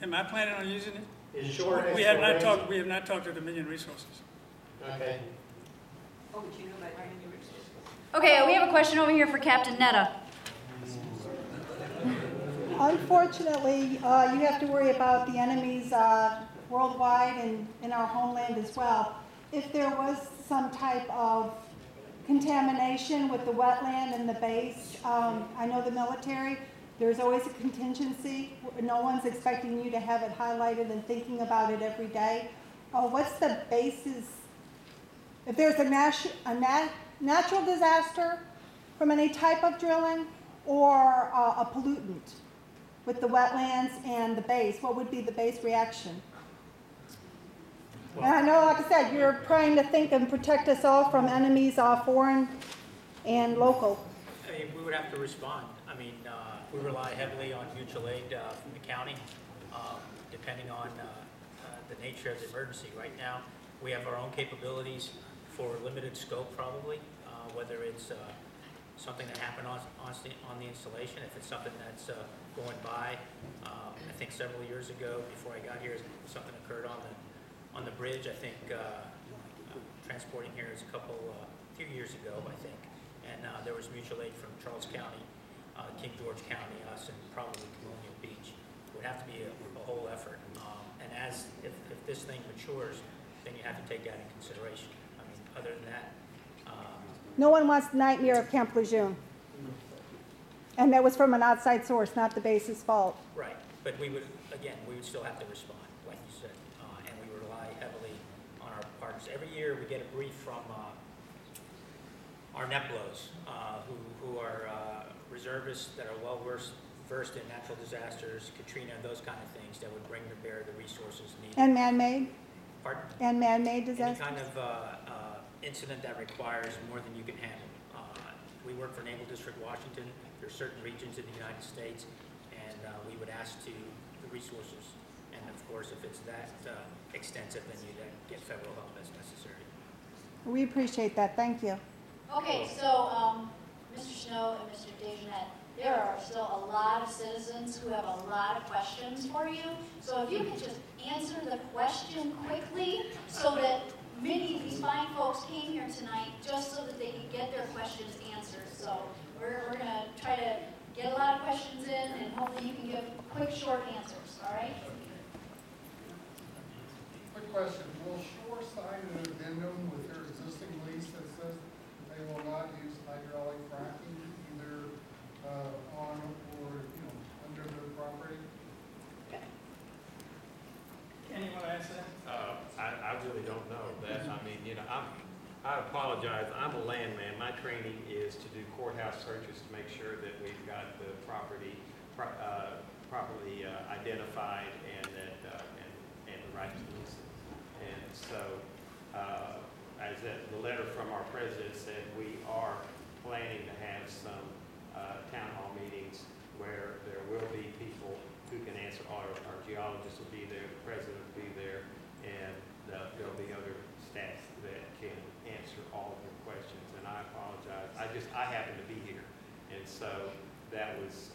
Am I planning on using it? Is short We have not talked. We have not talked to Dominion Resources. Okay. Oh, but you know about Dominion Resources. Okay, we have a question over here for Captain Nette. Unfortunately, you have to worry about the enemies worldwide and in our homeland as well. If there was some type of contamination with the wetland and the base, I know the military, there's always a contingency. No one's expecting you to have it highlighted and thinking about it every day. What's the basis? If there's a natural disaster from any type of drilling or a pollutant with the wetlands and the base, what would be the base reaction? And I know, like I said, you're trying to think and protect us all from enemies, foreign and local. I mean, we would have to respond. I mean, we rely heavily on mutual aid from the county, depending on the nature of the emergency. Right now, we have our own capabilities for limited scope, probably, whether it's something that happened on the installation, if it's something that's going by. I think several years ago, before I got here, something occurred on the bridge. I think transporting here is a few years ago, I think, and there was mutual aid from Charles County, King George County, us, and probably Colonial Beach. It would have to be a whole effort, and if this thing matures, then you have to take that in consideration. I mean, other than that. No one wants the nightmare of Camp Lejeune. And that was from an outside source, not the base's fault. Right, but we would still have to respond, like you said, and we rely heavily on our partners. Every year we get a brief from our NEPLOs, who are reservists that are well versed in natural disasters, Katrina, those kind of things that would bring to bear the resources needed. And man-made? Pardon? And man-made disasters? Any kind of incident that requires more than you can handle. We work for Naval District Washington. There are certain regions in the United States, and we would ask to the resources. And of course, if it's that extensive, then you get federal help as necessary. We appreciate that. Thank you. Okay, so Mr. Snow and Mr. Dejanette, there are still a lot of citizens who have a lot of questions for you. So if you could just answer the question quickly so that many of these fine folks came here tonight just so that they could get their questions answered. So we're going to try to get a lot of questions in, and hopefully you can give quick, short answers, all right? Quick question. Will Shore sign an addendum with their existing lease that says that they will not use hydraulic fracking either on or under their property? Can you want to answer that? I really don't know that. I mean, I apologize. I'm a landman. My training is to do courthouse searches to make sure that we've got the property properly identified and that and the right to lease it. And so, as the letter from our president said, we are planning to have some town hall meetings where there will be people who can answer. Our geologists will be there, the president will be there, and there'll be other staff that can answer all of your questions. And I apologize. I happen to be here, and so that was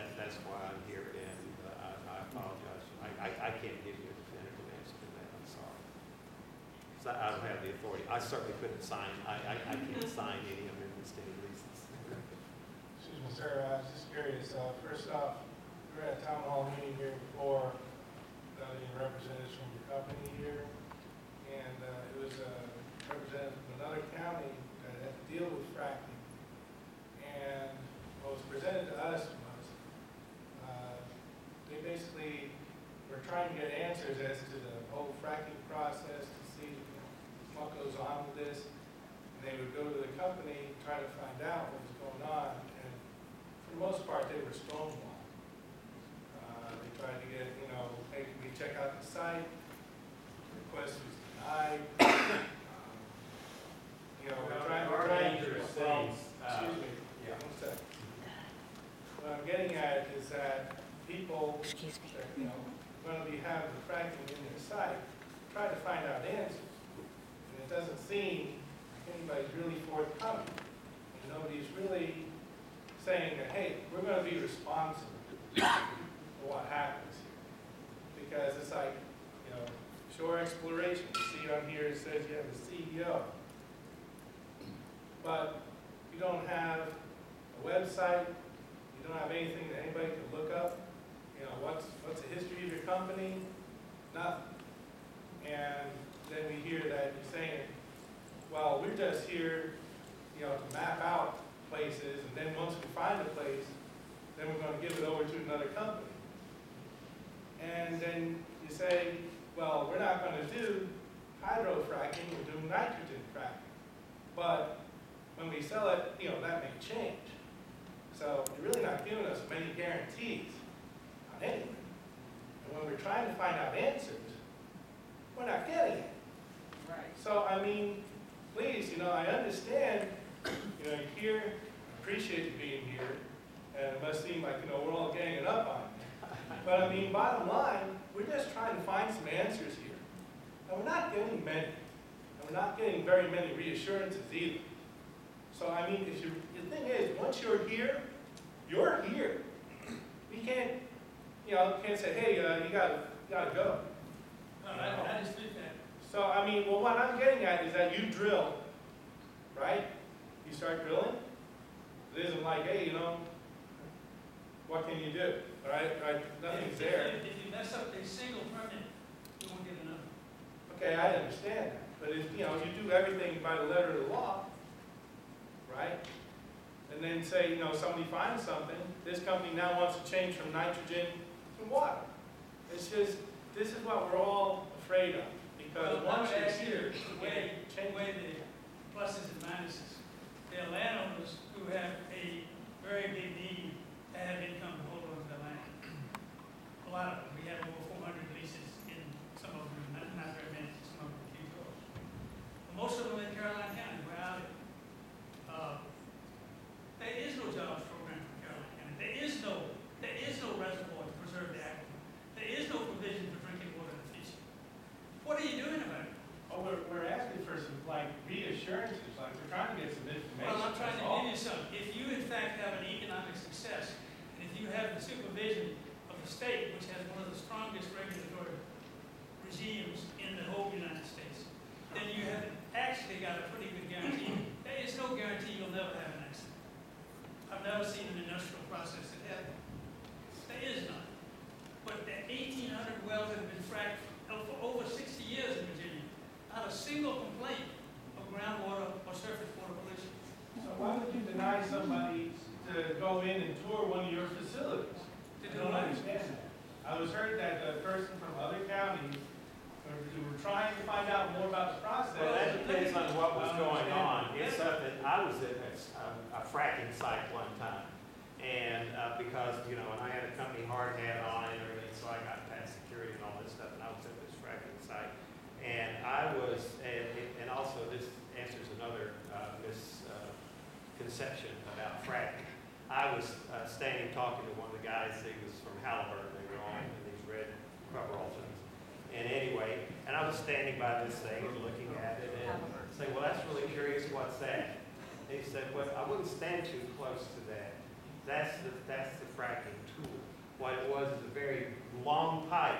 that's why I'm here. And I apologize. I can't give you a definitive answer to that. I'm sorry. So I don't have the authority. I certainly couldn't sign. I can't sign any amendments to any leases. Excuse me, sir. I was just curious. First off, we were at a town hall meeting here before, any representatives from the company here, and it was a representative from another county that had to deal with fracking. And what was presented to us was they basically were trying to get answers as to the whole fracking process to see what goes on with this. And they would go to the company, try to find out what was going on, and for the most part, they were stonewalled. They tried to get, hey, can we check out the site? The request was denied. We're trying dangerous things. Excuse me. Yeah. One second. What I'm getting at is that people that, going to be having the fracking in their site try to find out answers. And it doesn't seem like anybody's really forthcoming. And nobody's really saying that, hey, we're going to be responsible for what exploration. You see on here it says you have a CEO. But you don't have a website, you don't have anything that anybody can look up. You know, what's the history of your company? Nothing. And then we hear that you're saying, well, we're just here, you know, to map out places, and then once we find a place, then we're going to give it over to another company. And then you say, well, we're not going to do hydrofracking, we're doing nitrogen fracking. But when we sell it, you know, that may change. So you're really not giving us many guarantees on anything. And when we're trying to find out answers, we're not getting it. Right. So, I mean, please, you know, I understand, you know, you're here, appreciate you being here, and it must seem like, you know, we're all ganging up on you. But I mean, bottom line, we're just trying to find some answers here. And we're not getting many. And we're not getting very many reassurances either. So, I mean, if the thing is, once you're here, you're here. We can't, you know, can't say, hey, you gotta go. No, I just think that. So, I mean, well, what I'm getting at is that you drill, right? You start drilling. It isn't like, hey, you know, what can you do? All right, nothing's there. If you mess up a single permit, you won't get another. Okay, I understand that. But if, you know, you do everything by the letter of the law, right? And then say, you know, somebody finds something, this company now wants to change from nitrogen to water. It's just, this is what we're all afraid of. Because Well, once I would you're ask you here, to you weigh can't change. the pluses and minuses. There are landowners who have a very big need to have income to hold on to the land. A lot of them. We have over 400 leases in some of them, not very many, some of them a few close. Most of them in Caroline County, where I live. There is no jobs program for Caroline County. There is no reservoir to preserve the aquifer. There is no provision for drinking water and fishing. What are you doing about it? Oh, we're asking for some, like, reassurances, like, we're trying to get some information. Well, I'm trying to that's all. give you some. If you in fact have an economic success, and if you have the supervision of the state, which has one of the strongest regulatory regimes in the whole United States, then you have actually got a pretty good guarantee. There is no guarantee you'll never have an accident. I've never seen an industrial process that had that. There is none. But the 1,800 wells that have been fracked for over 60 years in Virginia, not a single complaint of groundwater or surface water pollution. So why would you deny somebody to go in and tour one of your facilities? To I do don't what? understand that. I was heard that the person from other counties were trying to find out more about the process. Well, that depends on what was going on. It's something, I was at a fracking site one time, and because, you know, and I had a company hard hat on and everything, so I got past security and all this stuff, and I was at this fracking site. And I was, and also this answers another misconception about fracking. I was standing talking to one of the guys, he was from Halliburton, they were all in these red coveralls. And anyway, and I was standing by this thing and looking at it and saying, well, that's really curious, what's that? And he said, well, I wouldn't stand too close to that. That's the fracking tool. What it was is a very long pipe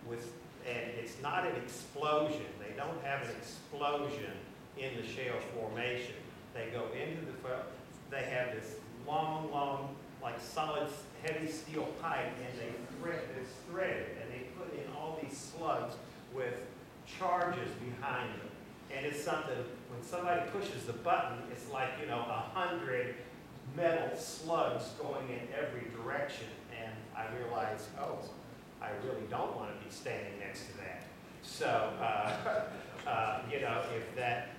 with, and it's not an explosion. They don't have an explosion in the shale formation. They go into they have this long, like solid, heavy steel pipe, and it's threaded, and they put in all these slugs with charges behind them. And it's something, when somebody pushes the button, it's like, you know, 100 metal slugs going in every direction. And I realized, oh, I really don't want to be standing next to that. So, you know, if that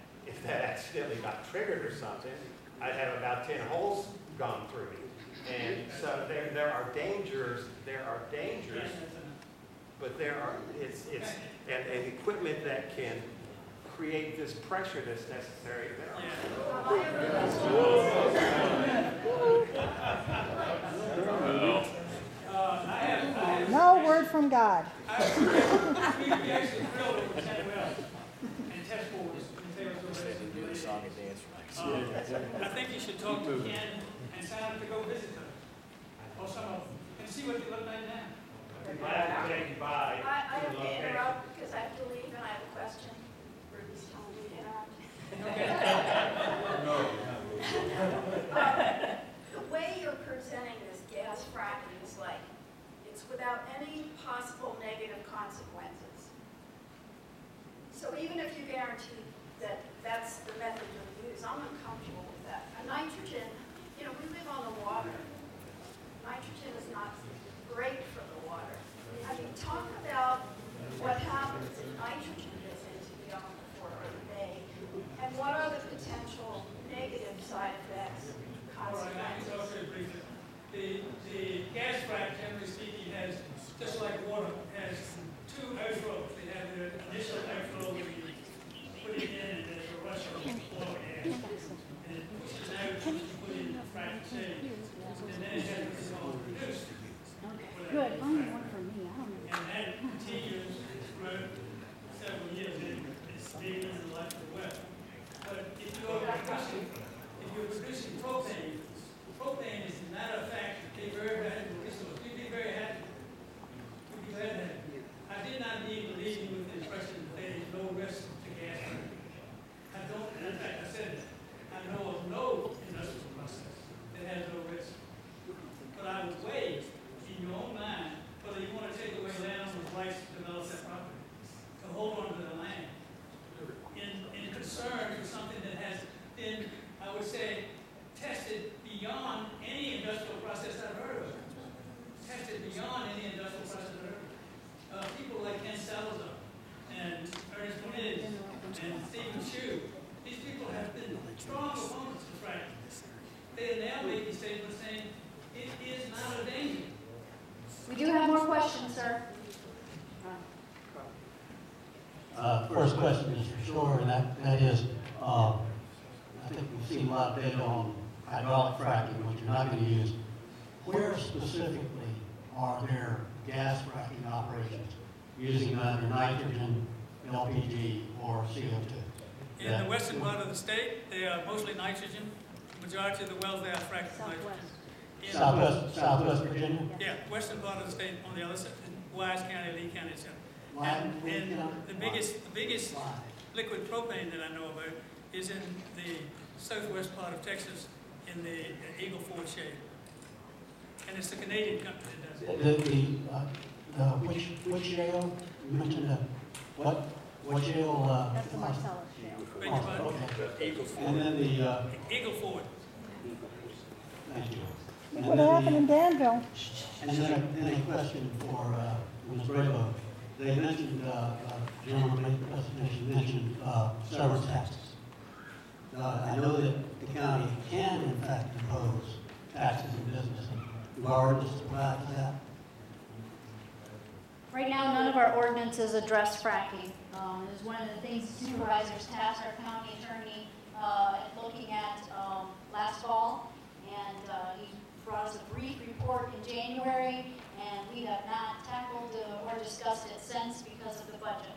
accidentally got triggered or something, I'd have about 10 holes gone through me. And so there are dangers, but there are, it's and equipment that can create this pressure that's necessary. No word from God. We actually drilled over 10 wells and test bores and tails over there. I think you should talk to Ken and sign up to go visit them, or some of them, and see what they look like now. Glad to take you by. I have to interrupt because I have to leave and I have The way you're presenting this gas fracking is like, it's without any possible negative consequences. So even if you guarantee that that's the method you'll use, I'm uncomfortable with that. A nitrogen, you know, we live on the water. Nitrogen is not great for the water. I mean, talk about what happens if nitrogen gets into the aquifer or the bay, and what are the potential negative side effects, All right, I can talk to you briefly. The gas frac, generally speaking, has, just like water, has two outflows. They have the initial outflow where you put it in and there's a rush of oil gas. And it pushes out once you put in the frac stage. And then it has what's called produced. Good, only one for me, I don't know. And that continues throughout several years. It's big in the life of the well. But if you're producing propane, propane is a matter of fact a very valuable resource. You'd be very happy. You'd be glad to have it. I did not need to leave you with the impression that there is no risk to gas. I don't, in fact, I said that. I know of no industrial process that has no risk. But I would weigh in your own mind whether you want to take away landowner's rights to develop that property, to hold on to the land. In concern for something that has been, I would say, tested beyond any industrial process I've heard of. Tested beyond any industrial process I've heard of. People like Ken Salazar and Ernest Moniz and Stephen Chu, these people have been strong opponents of fracking. They are now making statements saying it is not a danger. We do have more questions, sir. First question is for sure, and that is, I think we've seen a lot of data on hydraulic fracking, which you're not going to use. Where specifically are there gas fracking operations using either nitrogen, LPG, or CO2? In the western part of the state, they are mostly nitrogen. The majority of the wells there are fracked with nitrogen. Southwest Virginia? Yeah, western part of the state on the other side, Wise County, Lee County, etc. Why? And the biggest liquid propane that I know about is in the southwest part of Texas in the Eagle Ford shale. And it's the Canadian company that does it. Which shale? You mentioned what shale? That's the Marcellus shale. Beg your pardon? Okay. And then the, Eagle Ford. thank you. Look And what then happened in Danville. And then a question for Ms. Brabo. They mentioned, gentleman made the presentation, mentioned severance taxes. I know that the county can in fact impose taxes in business, and do our ordinance provide for that? Right now, none of our ordinances address fracking. It is one of the things the supervisors tasked our county attorney looking at last fall, and he brought us a brief report in January, and we have not tackled or discussed it since because of the budget.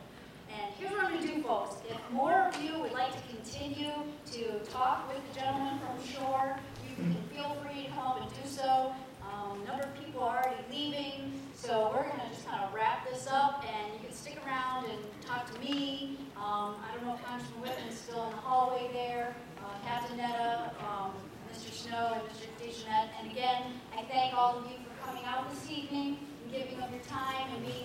And here's what I'm going to do, folks. If more of you would like to continue to talk with the gentleman from shore, you can feel free to come up and do so. A number of people are already leaving, so we're going to just kind of wrap this up, and you can stick around and talk to me. I don't know if Congressman Wittman is still in the hallway there, Captain Nette, Mr. Snow, and Mr. Deschanette. And again, I thank all of you for coming out this evening and giving up your time and being